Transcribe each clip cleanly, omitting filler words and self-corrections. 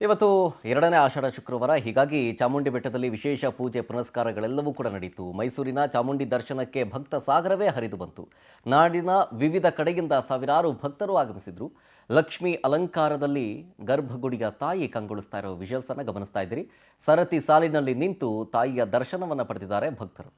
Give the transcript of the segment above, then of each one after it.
ಇವತ್ತು ಎರಡನೇ ಆಷಾಢ ಶುಕ್ರವಾರ. ಹೀಗಾಗಿ ಚಾಮುಂಡಿ ಬೆಟ್ಟದಲ್ಲಿ ವಿಶೇಷ ಪೂಜೆ ಪುನಸ್ಕಾರಗಳೆಲ್ಲವೂ ಕೂಡ ನಡೆಯಿತು. ಮೈಸೂರಿನ ಚಾಮುಂಡಿ ದರ್ಶನಕ್ಕೆ ಭಕ್ತ ಸಾಗರವೇ ಹರಿದು ಬಂತು. ನಾಡಿನ ವಿವಿಧ ಕಡೆಯಿಂದ ಸಾವಿರಾರು ಭಕ್ತರು ಆಗಮಿಸಿದ್ರು. ಲಕ್ಷ್ಮಿ ಅಲಂಕಾರದಲ್ಲಿ ಗರ್ಭಗುಡಿಯ ತಾಯಿ ಕಂಗೊಳಿಸ್ತಾ ಇರೋ ವಿಜುವಲ್ಸ್ ಅನ್ನು ಗಮನಿಸ್ತಾ ಇದ್ದೀರಿ. ಸರತಿ ಸಾಲಿನಲ್ಲಿ ನಿಂತು ತಾಯಿಯ ದರ್ಶನವನ್ನು ಪಡೆದಿದ್ದಾರೆ ಭಕ್ತರು.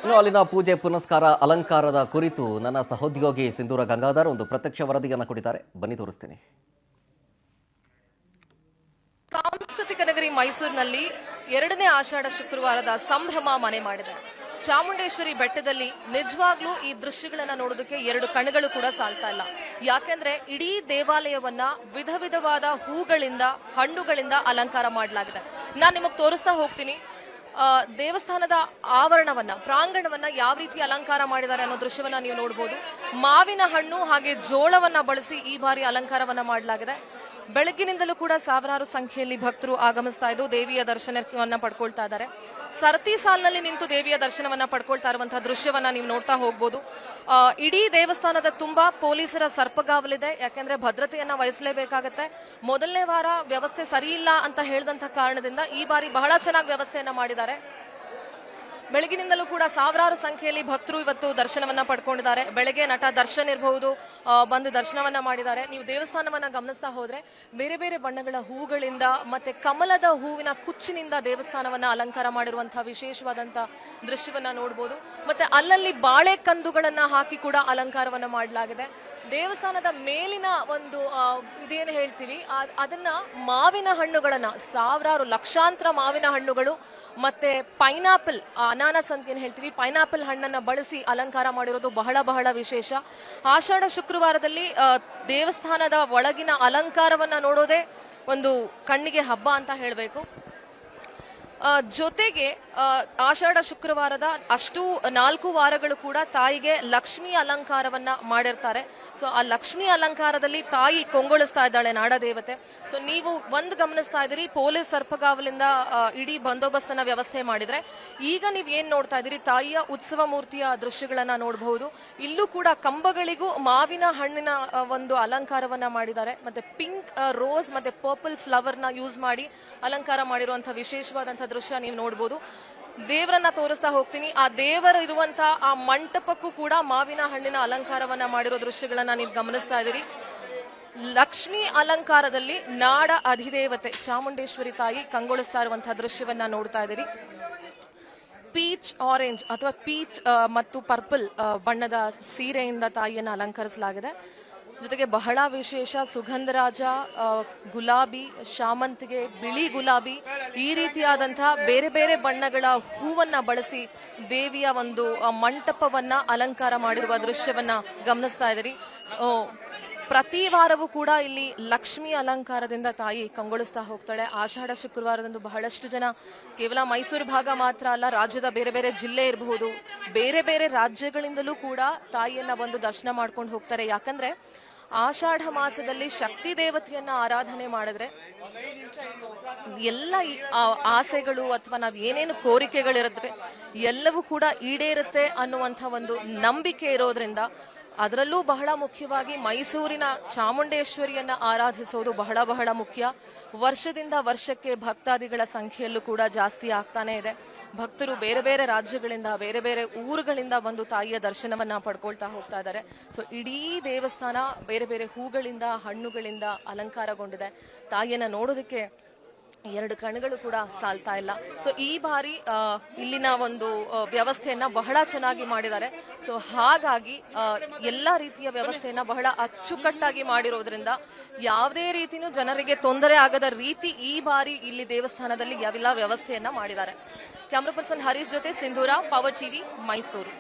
ಇನ್ನು ಅಲ್ಲಿನ ಪೂಜೆ ಪುನಸ್ಕಾರ ಅಲಂಕಾರದ ಕುರಿತು ನನ್ನ ಸಹೋದ್ಯೋಗಿ ಸಿಂಧೂರ ಗಂಗಾಧರ್ ಒಂದು ಪ್ರತ್ಯಕ್ಷ ವರದಿಯನ್ನು ಕೊಟ್ಟಿದ್ದಾರೆ. ಬನ್ನಿ ತೋರಿಸ್ತೀನಿ. ಸಾಂಸ್ಕೃತಿಕ ನಗರಿ ಮೈಸೂರಿನಲ್ಲಿ ಎರಡನೇ ಆಷಾಢ ಶುಕ್ರವಾರದ ಸಂಭ್ರಮ ಮನೆ ಮಾಡಿದೆ. ಚಾಮುಂಡೇಶ್ವರಿ ಬೆಟ್ಟದಲ್ಲಿ ನಿಜವಾಗ್ಲೂ ಈ ದೃಶ್ಯಗಳನ್ನ ನೋಡೋದಕ್ಕೆ ಎರಡು ಕಣ್ಣುಗಳು ಕೂಡ ಸಾಲ್ತಾ ಇಲ್ಲ. ಯಾಕೆಂದ್ರೆ ಇಡೀ ದೇವಾಲಯವನ್ನ ವಿಧ ವಿಧವಾದ ಹೂಗಳಿಂದ ಹಣ್ಣುಗಳಿಂದ ಅಲಂಕಾರ ಮಾಡಲಾಗಿದೆ. ನಾನು ನಿಮಗೆ ತೋರಿಸ್ತಾ ಹೋಗ್ತೀನಿ. ದೇವಸ್ಥಾನದ ಆವರಣವನ್ನ ಪ್ರಾಂಗಣವನ್ನ ಯಾವ ರೀತಿ ಅಲಂಕಾರ ಮಾಡಿದ್ದಾರೆ ಅನ್ನೋ ದೃಶ್ಯವನ್ನ ನೀವು ನೋಡಬಹುದು. ಮಾವಿನ ಹಣ್ಣು ಹಾಗೆ ಜೋಳವನ್ನ ಬಳಸಿ ಈ ಬಾರಿ ಅಲಂಕಾರವನ್ನ ಮಾಡಲಾಗಿದೆ. ಬೆಳಗ್ಗಿನಿಂದಲೂ ಕೂಡ ಸಾವಿರಾರು ಸಂಖ್ಯೆಯಲ್ಲಿ ಭಕ್ತರು ಆಗಮಿಸ್ತಾ ಇದ್ದು ದೇವಿಯ ದರ್ಶನವನ್ನ ಪಡ್ಕೊಳ್ತಾ ಇದ್ದಾರೆ. ಸರತಿ ಸಾಲಿನಲ್ಲಿ ನಿಂತು ದೇವಿಯ ದರ್ಶನವನ್ನ ಪಡ್ಕೊಳ್ತಾ ಇರುವಂತಹ ದೃಶ್ಯವನ್ನ ನೀವು ನೋಡ್ತಾ ಹೋಗ್ಬೋದು. ಇಡೀ ದೇವಸ್ಥಾನದ ತುಂಬಾ ಪೊಲೀಸರ ಸರ್ಪಗಾವಲಿದೆ. ಯಾಕೆಂದ್ರೆ ಭದ್ರತೆಯನ್ನ ವಹಿಸಲೇಬೇಕಾಗತ್ತೆ. ಮೊದಲನೇ ವಾರ ವ್ಯವಸ್ಥೆ ಸರಿ ಇಲ್ಲ ಅಂತ ಹೇಳಿದಂತ ಕಾರಣದಿಂದ ಈ ಬಾರಿ ಬಹಳ ಚೆನ್ನಾಗಿ ವ್ಯವಸ್ಥೆಯನ್ನ ಮಾಡಿದ್ದಾರೆ. ಬೆಳಗಿನಿಂದಲೂ ಕೂಡ ಸಾವಿರಾರು ಸಂಖ್ಯೆಯಲ್ಲಿ ಭಕ್ತರು ಇವತ್ತು ದರ್ಶನವನ್ನ ಪಡ್ಕೊಂಡಿದ್ದಾರೆ. ಬೆಳಗ್ಗೆ ನಟ ದರ್ಶನ್ ಇರಬಹುದು ಬಂದು ದರ್ಶನವನ್ನ ಮಾಡಿದ್ದಾರೆ. ನೀವು ದೇವಸ್ಥಾನವನ್ನ ಗಮನಿಸ್ತಾ ಹೋದ್ರೆ ಬೇರೆ ಬೇರೆ ಬಣ್ಣಗಳ ಹೂಗಳಿಂದ ಮತ್ತೆ ಕಮಲದ ಹೂವಿನ ಕುಚ್ಚಿನಿಂದ ದೇವಸ್ಥಾನವನ್ನ ಅಲಂಕಾರ ಮಾಡಿರುವಂತಹ ವಿಶೇಷವಾದಂತಹ ದೃಶ್ಯವನ್ನ ನೋಡಬಹುದು. ಮತ್ತೆ ಅಲ್ಲಲ್ಲಿ ಬಾಳೆ ಕಂದುಗಳನ್ನ ಹಾಕಿ ಕೂಡ ಅಲಂಕಾರವನ್ನ ಮಾಡಲಾಗಿದೆ. ದೇವಸ್ಥಾನದ ಮೇಲಿನ ಒಂದು ಇದೇನು ಹೇಳ್ತೀವಿ ಅದನ್ನ ಮಾವಿನ ಹಣ್ಣುಗಳನ್ನ ಸಾವಿರಾರು ಲಕ್ಷಾಂತರ ಮಾವಿನ ಹಣ್ಣುಗಳು ಮತ್ತೆ ಪೈನಾಪಲ್ ಅನಾನಸ್ ಅಂತ ಏನ್ ಹೇಳ್ತೀವಿ ಪೈನಾಪಲ್ ಹಣ್ಣನ್ನ ಬಳಸಿ ಅಲಂಕಾರ ಮಾಡಿರೋದು ಬಹಳ ಬಹಳ ವಿಶೇಷ. ಆಷಾಢ ಶುಕ್ರವಾರದಲ್ಲಿ ದೇವಸ್ಥಾನದ ಒಳಗಿನ ಅಲಂಕಾರವನ್ನ ನೋಡೋದೇ ಒಂದು ಕಣ್ಣಿಗೆ ಹಬ್ಬ ಅಂತ ಹೇಳಬೇಕು. ಜೊತೆಗೆ ಆಷಾಢ ಶುಕ್ರವಾರದ ಅಷ್ಟು 4 ವಾರಗಳು ಕೂಡ ತಾಯಿಗೆ ಲಕ್ಷ್ಮಿ ಅಲಂಕಾರವನ್ನ ಮಾಡಿರ್ತಾರೆ. ಸೊ ಆ ಲಕ್ಷ್ಮಿ ಅಲಂಕಾರದಲ್ಲಿ ತಾಯಿ ಕೊಂಗೊಳಿಸ್ತಾ ಇದ್ದಾಳೆ ನಾಡದೇವತೆ. ಸೊ ನೀವು ಒಂದು ಗಮನಿಸ್ತಾ ಇದ್ದೀರಿ, ಪೊಲೀಸ್ ಸರ್ಪಗಾವಲಿಂದ ಇಡೀ ಬಂದೋಬಸ್ತನ ವ್ಯವಸ್ಥೆ ಮಾಡಿದ್ರೆ ಈಗ ನೀವ್ ಏನ್ ನೋಡ್ತಾ ಇದ್ದೀರಿ ತಾಯಿಯ ಉತ್ಸವ ಮೂರ್ತಿಯ ದೃಶ್ಯಗಳನ್ನ ನೋಡಬಹುದು. ಇಲ್ಲೂ ಕೂಡ ಕಂಬಗಳಿಗೂ ಮಾವಿನ ಹಣ್ಣಿನ ಒಂದು ಅಲಂಕಾರವನ್ನ ಮಾಡಿದ್ದಾರೆ. ಮತ್ತೆ ಪಿಂಕ್ ರೋಸ್ ಮತ್ತೆ ಪರ್ಪಲ್ ಫ್ಲವರ್ ನ ಯೂಸ್ ಮಾಡಿ ಅಲಂಕಾರ ಮಾಡಿರುವಂತಹ ವಿಶೇಷವಾದಂತಹ ದೃಶ್ಯ ನೀವು ನೋಡಬಹುದು. ದೇವರನ್ನ ತೋರಿಸ್ತಾ ಹೋಗ್ತೀನಿ. ಆ ದೇವರು ಇರುವಂತಹ ಆ ಮಂಟಪಕ್ಕೂ ಕೂಡ ಮಾವಿನ ಹಣ್ಣಿನ ಅಲಂಕಾರವನ್ನ ಮಾಡಿರೋ ದೃಶ್ಯಗಳನ್ನ ನೀವು ಗಮನಿಸ್ತಾ ಇದ್ದೀರಿ. ಲಕ್ಷ್ಮಿ ಅಲಂಕಾರದಲ್ಲಿ ನಾಡ ಅಧಿದೇವತೆ ಚಾಮುಂಡೇಶ್ವರಿ ತಾಯಿ ಕಂಗೊಳಿಸ್ತಾ ಇರುವಂತಹ ದೃಶ್ಯವನ್ನ ನೋಡ್ತಾ ಇದ್ದೀರಿ. ಪೀಚ್ ಆರೆಂಜ್ ಅಥವಾ ಪೀಚ್ ಮತ್ತು ಪರ್ಪಲ್ ಬಣ್ಣದ ಸೀರೆಯಿಂದ ತಾಯಿಯನ್ನು ಅಲಂಕರಿಸಲಾಗಿದೆ. ಜೊತೆಗೆ ಬಹಳ ವಿಶೇಷ ಸುಗಂಧರಾಜ, ಗುಲಾಬಿ, ಶಾಮಂತಿಗೆ, ಬಿಳಿ ಗುಲಾಬಿ ಈ ರೀತಿಯಾದಂತಹ ಬೇರೆ ಬೇರೆ ಬಣ್ಣಗಳ ಹೂವನ್ನ ಬಳಸಿ ದೇವಿಯ ಒಂದು ಮಂಟಪವನ್ನ ಅಲಂಕಾರ ಮಾಡಿರುವ ದೃಶ್ಯವನ್ನ ಗಮನಿಸ್ತಾ ಇದ್ದೀರಿ. ಪ್ರತಿ ವಾರವೂ ಕೂಡ ಇಲ್ಲಿ ಲಕ್ಷ್ಮಿ ಅಲಂಕಾರದಿಂದ ತಾಯಿ ಕಂಗೊಳಿಸ್ತಾ ಹೋಗ್ತಾಳೆ. ಆಷಾಢ ಶುಕ್ರವಾರದಂದು ಬಹಳಷ್ಟು ಜನ ಕೇವಲ ಮೈಸೂರು ಭಾಗ ಮಾತ್ರ ಅಲ್ಲ, ರಾಜ್ಯದ ಬೇರೆ ಬೇರೆ ಜಿಲ್ಲೆ ಇರಬಹುದು, ಬೇರೆ ಬೇರೆ ರಾಜ್ಯಗಳಿಂದಲೂ ಕೂಡ ತಾಯಿಯನ್ನ ಬಂದು ದರ್ಶನ ಮಾಡ್ಕೊಂಡು ಹೋಗ್ತಾರೆ. ಯಾಕಂದ್ರೆ ಆಷಾಢ ಮಾಸದಲ್ಲಿ ಶಕ್ತಿ ದೇವತೆಯನ್ನ ಆರಾಧನೆ ಮಾಡಿದ್ರೆ ಎಲ್ಲ ಆಸೆಗಳು ಅಥವಾ ನಾವ್ ಏನೇನು ಕೋರಿಕೆಗಳಿರುತ್ತೆ ಎಲ್ಲವೂ ಕೂಡ ಈಡೇರುತ್ತೆ ಅನ್ನುವಂಥ ಒಂದು ನಂಬಿಕೆ ಇರೋದ್ರಿಂದ, ಅದರಲ್ಲೂ ಬಹಳ ಮುಖ್ಯವಾಗಿ ಮೈಸೂರಿನ ಚಾಮುಂಡೇಶ್ವರಿಯನ್ನ ಆರಾಧಿಸೋದು ಬಹಳ ಬಹಳ ಮುಖ್ಯ. ವರ್ಷದಿಂದ ವರ್ಷಕ್ಕೆ ಭಕ್ತಾದಿಗಳ ಸಂಖ್ಯೆಯಲ್ಲೂ ಕೂಡ ಜಾಸ್ತಿ ಆಗ್ತಾನೆ ಇದೆ. ಭಕ್ತರು ಬೇರೆ ಬೇರೆ ರಾಜ್ಯಗಳಿಂದ ಬೇರೆ ಬೇರೆ ಊರುಗಳಿಂದ ಬಂದು ತಾಯಿಯ ದರ್ಶನವನ್ನ ಪಡ್ಕೊಳ್ತಾ ಹೋಗ್ತಾ ಇದ್ದಾರೆ. ಸೊ ಇಡೀ ದೇವಸ್ಥಾನ ಬೇರೆ ಬೇರೆ ಹೂಗಳಿಂದ ಹಣ್ಣುಗಳಿಂದ ಅಲಂಕಾರಗೊಂಡಿದೆ. ತಾಯಿಯನ್ನ ನೋಡೋದಕ್ಕೆ ಎರಡು ಕಣ್ಣುಗಳು ಕೂಡ ಸಾಲ್ತಾ ಇಲ್ಲ. ಸೊ ಈ ಬಾರಿ ಇಲ್ಲಿನ ಒಂದು ವ್ಯವಸ್ಥೆಯನ್ನ ಬಹಳ ಚೆನ್ನಾಗಿ ಮಾಡಿದ್ದಾರೆ. ಸೊ ಹಾಗಾಗಿ ಎಲ್ಲಾ ರೀತಿಯ ವ್ಯವಸ್ಥೆಯನ್ನ ಬಹಳ ಅಚ್ಚುಕಟ್ಟಾಗಿ ಮಾಡಿರೋದ್ರಿಂದ ಯಾವುದೇ ರೀತಿನೂ ಜನರಿಗೆ ತೊಂದರೆ ಆಗದ ರೀತಿ ಈ ಬಾರಿ ಇಲ್ಲಿ ದೇವಸ್ಥಾನದಲ್ಲಿ ಯಾವೆಲ್ಲ ವ್ಯವಸ್ಥೆಯನ್ನ ಮಾಡಿದ್ದಾರೆ. ಕ್ಯಾಮ್ರಾ ಪರ್ಸನ್ ಹರೀಶ್ ಜೊತೆ ಸಿಂಧೂರ, ಪವರ್ ಟಿವಿ, ಮೈಸೂರು.